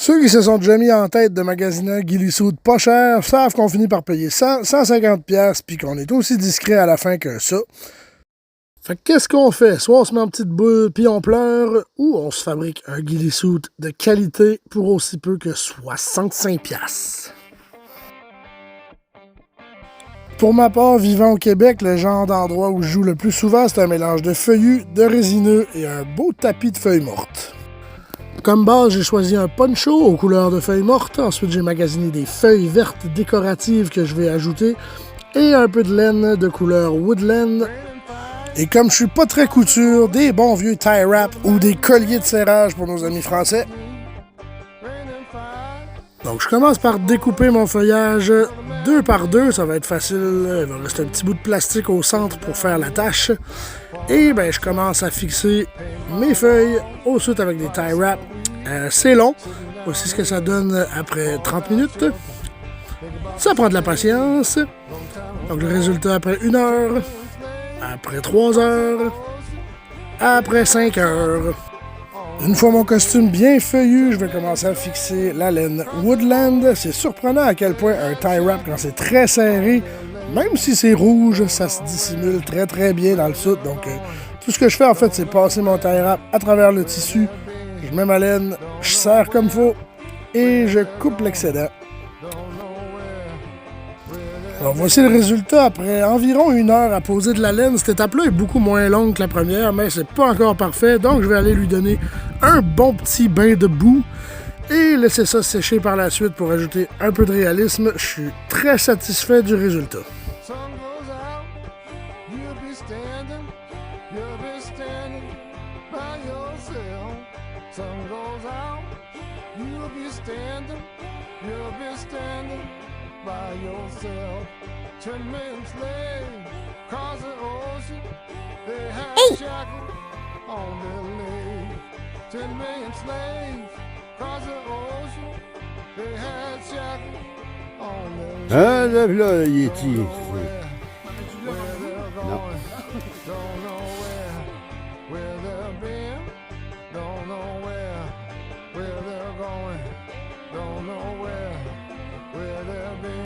Ceux qui se sont déjà mis en tête de magasiner un ghillie suit pas cher savent qu'on finit par payer 150$ puis qu'on est aussi discret à la fin que ça. Fait que qu'est-ce qu'on fait? Soit on se met en petite boule puis on pleure, ou on se fabrique un ghillie suit de qualité pour aussi peu que 65$. Pour ma part, vivant au Québec, le genre d'endroit où je joue le plus souvent, c'est un mélange de feuillus, de résineux et un beau tapis de feuilles mortes. Comme base, j'ai choisi un poncho aux couleurs de feuilles mortes. Ensuite, j'ai magasiné des feuilles vertes décoratives que je vais ajouter et un peu de laine de couleur woodland. Et comme je suis pas très couture, des bons vieux tie wrap ou des colliers de serrage pour nos amis français. Donc, je commence par découper mon feuillage 2 par 2. Ça va être facile. Il va rester un petit bout de plastique au centre pour faire la tâche. Et ben, je commence à fixer mes feuilles ensuite avec des tie wrap. C'est long. Voici ce que ça donne après 30 minutes. Ça prend de la patience. Donc, le résultat après 1 heure, après 3 heures, après 5 heures. Une fois mon costume bien feuillu, je vais commencer à fixer la laine woodland. C'est surprenant à quel point un tie wrap, quand c'est très serré, même si c'est rouge, ça se dissimule très très bien dans le soute. Donc tout ce que je fais en fait, c'est passer mon tie wrap à travers le tissu. Je mets ma laine, je serre comme faut et je coupe l'excédent. Alors voici le résultat après environ 1 heure à poser de la laine. Cette étape-là est beaucoup moins longue que la première, mais c'est pas encore parfait. Donc je vais aller lui donner un bon petit bain de boue et laisser ça sécher par la suite pour ajouter un peu de réalisme. Je suis très satisfait du résultat. Ah, là, là, Yeti.